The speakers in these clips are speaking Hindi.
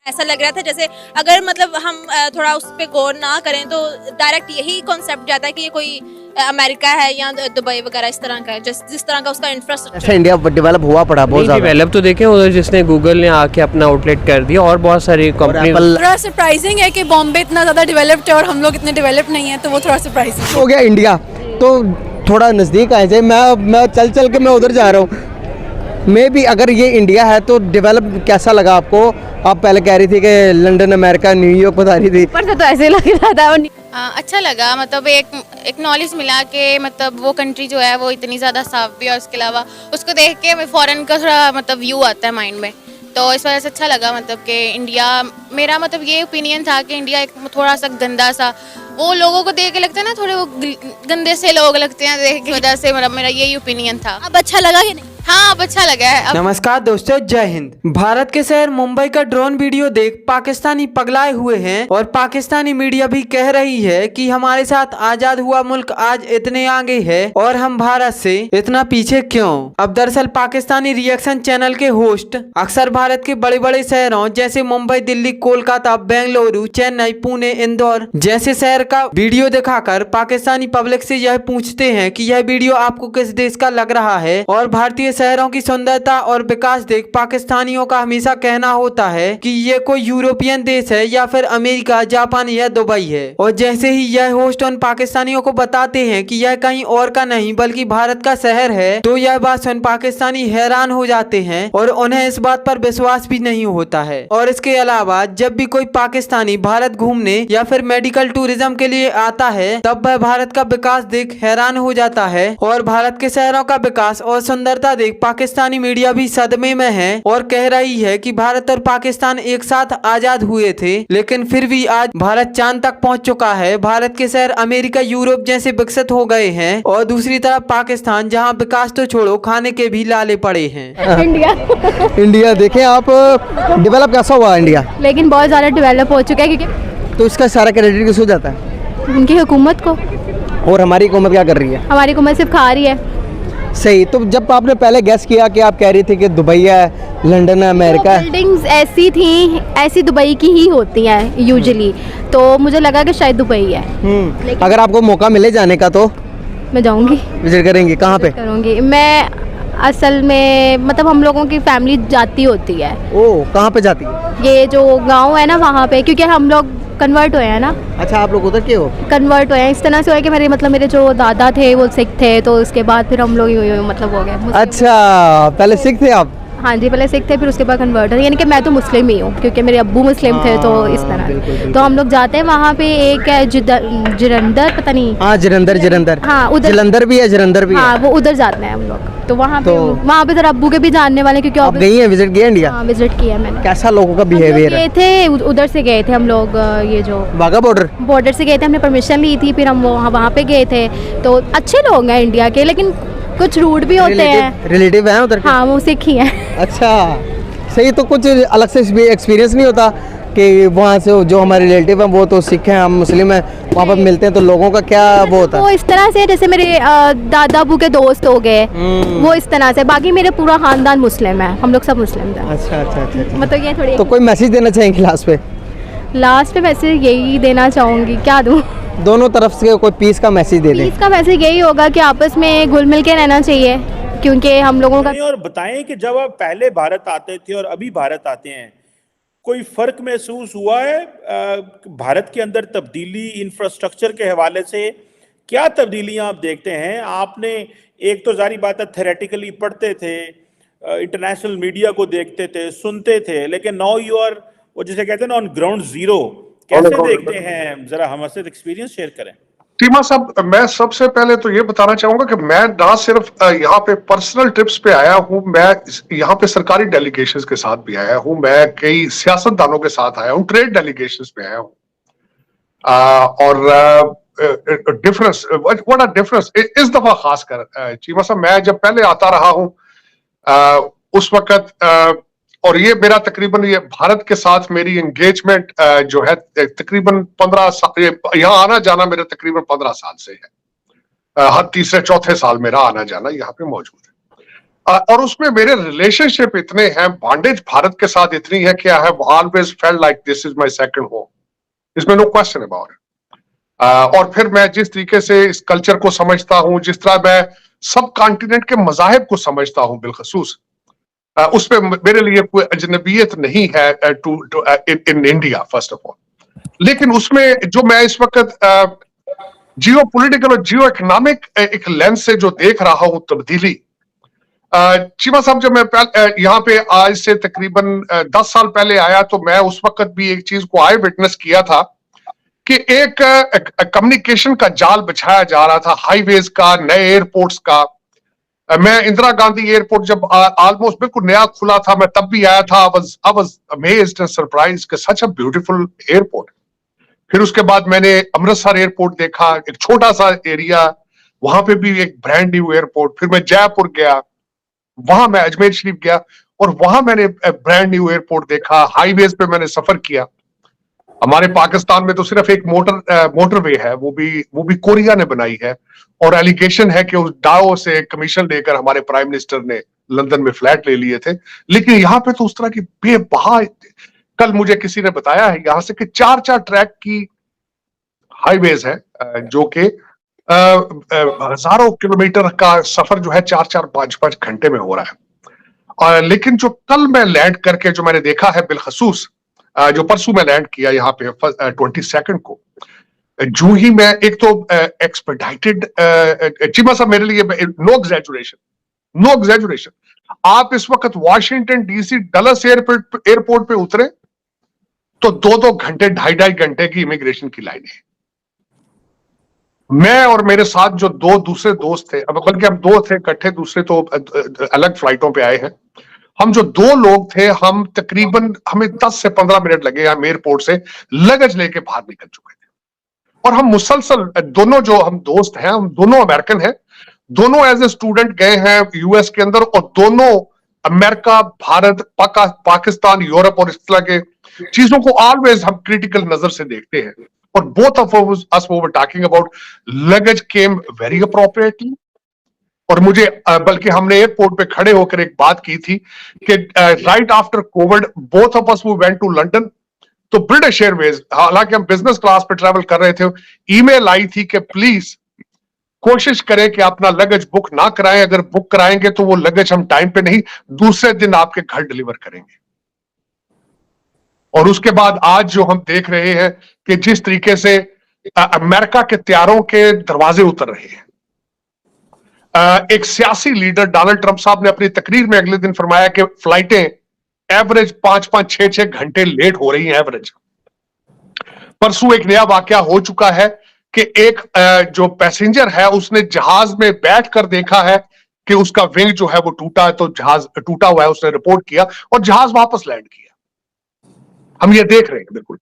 ऐसा लग रहा था जैसे अगर मतलब हम थोड़ा उस पे गौर ना करें तो डायरेक्ट यही कॉन्सेप्ट जाता है कि ये कोई अमेरिका है या दुबई वगैरह इस तरह का है, जिस तरह का उसका इंफ्रास्ट्रक्चर। अच्छा, इंडिया डेवलप हुआ पड़ा बहुत ज्यादा। डेवलप तो देखे उधर जिसने गूगल ने आके अपना आउटलेट कर दिया और बहुत सारी कंपनी। थोड़ा सरप्राइजिंग है कि बॉम्बे इतना ज़्यादा डेवलप्ड है और हम लोग इतने डेवलप नहीं है, तो वो थोड़ा सरप्राइजिंग हो गया। इंडिया तो थोड़ा नज़दीक आए थे, मैं चल चल के मैं उधर जा रहा हूँ। मैं भी अगर ये इंडिया है तो डेवलप कैसा लगा आपको? आप पहले कह रही थी कि लंदन, अमेरिका, न्यूयॉर्क बता रही थी। पर तो ऐसे लग रहा था। अच्छा लगा, मतलब एक नॉलेज मिला कि मतलब वो कंट्री जो है वो इतनी ज़्यादा साफ भी है, और उसके अलावा उसको देख के फॉरेन का थोड़ा मतलब व्यू आता है माइंड में, तो इस वजह से अच्छा लगा। मतलब कि इंडिया, मेरा मतलब ये ओपिनियन था कि इंडिया एक थोड़ा सा गंदा सा, वो लोगों को देख के लगता है ना, थोड़े वो गंदे से लोग लगते हैं देख के, वजह से मेरा यही ओपिनियन था। अब अच्छा लगा कि नहीं? हाँ, अब अच्छा लगा है। नमस्कार दोस्तों, जय हिंद। भारत के शहर मुंबई का ड्रोन वीडियो देख पाकिस्तानी पगलाए हुए हैं और पाकिस्तानी मीडिया भी कह रही है कि हमारे साथ आजाद हुआ मुल्क आज इतने आगे है और हम भारत से इतना पीछे क्यों। अब दरअसल पाकिस्तानी रिएक्शन चैनल के होस्ट अक्सर भारत के बड़े बड़े शहरों जैसे मुंबई, दिल्ली, कोलकाता, बेंगलुरु, चेन्नई, पुणे, इंदौर जैसे शहर का वीडियो दिखाकर पाकिस्तानी पब्लिक से यह पूछते हैं कि यह वीडियो आपको किस देश का लग रहा है। और भारतीय शहरों की सुंदरता और विकास देख पाकिस्तानियों का हमेशा कहना होता है कि ये कोई यूरोपियन देश है या फिर अमेरिका, जापान या दुबई है। और जैसे ही यह होस्ट उन पाकिस्तानियों को बताते हैं कि यह कहीं और का नहीं बल्कि भारत का शहर है, तो यह बात सुन पाकिस्तानी हैरान हो जाते हैं और उन्हें इस बात पर विश्वास भी नहीं होता है। और इसके अलावा जब भी कोई पाकिस्तानी भारत घूमने या फिर मेडिकल टूरिज्म के लिए आता है, तब वह भारत का विकास देख हैरान हो जाता है। और भारत के शहरों का विकास और सुंदरता देख पाकिस्तानी मीडिया भी सदमे में है और कह रही है कि भारत और पाकिस्तान एक साथ आजाद हुए थे, लेकिन फिर भी आज भारत चांद तक पहुंच चुका है। भारत के शहर अमेरिका, यूरोप जैसे विकसित हो गए हैं और दूसरी तरफ पाकिस्तान जहां विकास तो छोड़ो, खाने के भी लाले पड़े हैं। इंडिया देखें आप, डेवलप कैसा हुआ इंडिया? लेकिन बहुत ज़्यादा डेवलप हो चुका है, क्योंकि तो इसका सारा क्रेडिट किसको जाता है? उनकी हुकूमत को। और हमारी हुकूमत क्या कर रही है? हमारी हुकूमत सिर्फ खा रही है। सही। तो जब आपने पहले गैस किया कि आप कह रही थी कि दुबई है, लंदन है, अमेरिका है। बिल्डिंग्स ऐसी थी, ऐसी दुबई की ही होती हैं यूजुअली, तो मुझे लगा कि शायद दुबई है। अगर आपको मौका मिले जाने का तो मैं जाऊंगी, विजिट करेंगी? कहाँ पे करूंगी मैं? असल में मतलब हम लोगों की फैमिली जाती होती है। ओह, कहाँ पे जाती है? ये जो गांव है ना वहाँ पे, क्योंकि हम लोग कन्वर्ट हुए हैं ना। अच्छा, आप लोग उधर के हो? कन्वर्ट हुए हैं, इस तरह से हुआ कि मेरे जो दादा थे वो सिख थे, तो उसके बाद फिर हम लोग मतलब हो गए। अच्छा, पहले सिख थे आप? हाँ जी, पहले सिख थे, फिर उसके बाद कन्वर्ट है, यानी कि मैं तो मुस्लिम ही हूँ क्योंकि मेरे अब्बू मुस्लिम थे, तो इस तरह। बिल्कुल। तो हम लोग जाते हैं वहाँ पे, एक है जलंधर, पता नहीं। हाँ, जलंधर। हाँ, उधर जलंधर भी है, जलंधर भी है। हाँ, वो उधर जाते हैं हम लोग। तो वहाँ पे जरा अब्बू के भी जानने वाले, क्योंकि आप गई हैं, विजिट किया इंडिया? हाँ, विजिट किया मैंने। कैसा लोगों का बिहेवियर है? गए थे उधर से, गए थे हम लोग, ये जो वाघा बॉर्डर से गए थे, हमने परमिशन ली थी, फिर हम वहाँ पे गए थे। तो अच्छे लोग हैं इंडिया के, लेकिन कुछ रूड भी होते हैं। रिलेटिव हैं उधर के? हाँ, वो सिख ही हैं। अच्छा, सही। तो कुछ अलग से एक्सपीरियंस नहीं होता कि वहाँ से जो हमारे रिलेटिव हैं वो तो सिख हैं, हम मुस्लिम हैं, वहाँ पर मिलते हैं तो लोगों का क्या वो होता है? वो इस तरह से, जैसे मेरे दादा अबू के दोस्त हो गए, वो इस तरह से। बाकी मेरे पूरा खानदान मुस्लिम है, हम लोग सब मुस्लिम थे। अच्छा। मतलब ये थोड़ी। तो कोई मैसेज देना चाहेंगे लास्ट पे? लास्ट पे मैसेज यही देना चाहूँगी, क्या दूँ? दोनों तरफ से कोई पीस का मैसेज दे दें। पीस का मैसेज यही होगा कि आपस में घुल मिल के रहना चाहिए, क्योंकि हम लोगों का। और बताएं कि जब आप पहले भारत आते थे और अभी भारत आते हैं, कोई फर्क महसूस हुआ है भारत के अंदर तब्दीली इंफ्रास्ट्रक्चर के हवाले से? क्या तब्दीलियां आप देखते हैं? आपने एक तो जारी बात है थेरेटिकली पढ़ते थे, इंटरनेशनल मीडिया को देखते थे, सुनते थे, लेकिन नाउ यू आर, वो जिसे कहते हैं ना, ऑन ग्राउंड जीरो। कैसे देखते हैं? जरा हमसे एक्सपीरियंस शेयर करें। टीमा साहब, मैं सबसे पहले तो ये बताना चाहूंगा कि मैं ना सिर्फ यहाँ पे पर्सनल ट्रिप्स पे आया हूँ, मैं यहाँ पे सरकारी डेलीगेशंस के साथ भी आया हूँ, मैं कई सियासतदानों के साथ आया हूँ, ट्रेड डेलीगेशंस पे आया हूँ। और डिफरेंस, व्हाट अ डिफरेंस इस दफा खासकर चीमा साहब, मैं जब पहले आता रहा हूँ उस वक्त, और ये मेरा तकरीबन, ये भारत के साथ मेरी एंगेजमेंट जो है तकरीबन 15 साल, यहाँ आना जाना मेरा तकरीबन 15 साल से है। हर तीसरे चौथे साल मेरा आना जाना यहाँ पे मौजूद है। और उसमें मेरे रिलेशनशिप इतने हैं, बॉन्डेज भारत के साथ इतनी है कि I have always felt like this is my second home, इसमें नो क्वेश्चन अबाउट इट। और फिर मैं जिस तरीके से इस कल्चर को समझता हूं, जिस तरह मैं सब कॉन्टिनेंट के मजाहिब को समझता हूं बिलखसूस, उसमें मेरे लिए कोई अजनबियत नहीं है in India first of all. लेकिन उसमें जो मैं इस वक्त जियो पॉलिटिकल और जियो इकोनॉमिक एक लेंस से जो देख रहा हूं तब्दीली, चीमा साहब जब मैं यहाँ पे आज से तकरीबन 10 साल पहले आया तो मैं उस वक्त भी एक चीज को आई विटनेस किया था कि एक कम्युनिकेशन का जाल बिछाया जा रहा था, हाईवेज का, नए एयरपोर्ट्स का। मैं इंदिरा गांधी एयरपोर्ट जब ऑलमोस्ट बिल्कुल नया खुला था, मैं तब भी आया था, I was amazed and surprised कि सच अ ब्यूटीफुल एयरपोर्ट। फिर उसके बाद मैंने अमृतसर एयरपोर्ट देखा, एक छोटा सा एरिया, वहां पे भी एक ब्रांड न्यू एयरपोर्ट। फिर मैं जयपुर गया, वहां मैं अजमेर शरीफ गया और वहां मैंने ब्रांड न्यू एयरपोर्ट देखा। हाईवेज पे मैंने सफर किया। हमारे पाकिस्तान में तो सिर्फ एक मोटरवे है, वो भी कोरिया ने बनाई है, और एलिगेशन है कि उस डाओ से कमीशन लेकर हमारे प्राइम मिनिस्टर ने लंदन में फ्लैट ले लिए थे। लेकिन यहाँ पे तो उस तरह की बेबहा, कल मुझे किसी ने बताया है यहाँ से कि 4-4 ट्रैक की हाईवेज है, जो कि हजारों किलोमीटर का सफर जो है 4-4, 5-5 घंटे में हो रहा है। लेकिन जो कल मैं लैंड करके जो मैंने देखा है बिलखसूस, जो परसों मैं लैंड किया यहाँ पे 22 को, जो ही मैं एक तो एक्सपेडाइटेड, चीमा साहब मेरे लिए नो एग्जैजुरेशन, आप इस वक्त वॉशिंगटन डीसी डलस एयरपोर्ट पे उतरे तो 2-2 घंटे, 2.5 घंटे की इमिग्रेशन की लाइन है। मैं और मेरे साथ जो 2 दूसरे दोस्त थे, अब बल्कि हम 2 थे इकट्ठे, दूसरे तो अलग फ्लाइटों पे आए हैं, हम जो 2 लोग थे, हम तकरीबन हमें 10 से 15 मिनट लगे हम एयरपोर्ट से लगेज लेके बाहर निकल चुके थे। और हम मुसलसल दोनों जो हम दोस्त हैं, हम दोनों अमेरिकन हैं, दोनों एज ए स्टूडेंट गए हैं यूएस के अंदर, और दोनों अमेरिका, भारत, पाकिस्तान, यूरोप और इस तरह के चीजों को ऑलवेज हम क्रिटिकल नजर से देखते हैं। और both of us we were talking about luggage came very appropriately. और मुझे बल्कि हमने एयरपोर्ट पे खड़े होकर एक बात की थी कि right after Covid both of us we went to London, तो ब्रिटिश एयरवेज, हालांकि हम बिजनेस क्लास पे ट्रैवल कर रहे थे, ईमेल आई थी कि प्लीज कोशिश करें कि अपना लगेज बुक ना कराएं, अगर बुक कराएंगे तो वो लगेज हम टाइम पे नहीं, दूसरे दिन आपके घर डिलीवर करेंगे। और उसके बाद आज जो हम देख रहे हैं कि जिस तरीके से अमेरिका के तैयारों के दरवाजे उतर रहे हैं, एक सियासी लीडर डोनाल्ड ट्रंप साहब ने अपनी तकरीर में अगले दिन फरमाया कि फ्लाइटें एवरेज 5-5, 6-6 घंटे लेट हो रही हैं एवरेज। परसों एक नया वाकया हो चुका है कि एक जो पैसेंजर है उसने जहाज में बैठकर देखा है कि उसका विंग जो है वो टूटा है, तो जहाज टूटा हुआ है, उसने रिपोर्ट किया और जहाज वापस लैंड किया। हम ये देख रहे हैं, बिल्कुल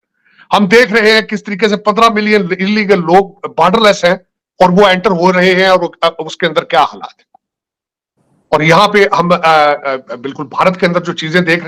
हम देख रहे हैं किस तरीके से 15 मिलियन इलीगल लोग बॉर्डरलेस हैं और वो एंटर हो रहे हैं, और उसके अंदर क्या हालात है। और यहाँ पे हम बिल्कुल भारत के अंदर जो चीजें देख रहे हैं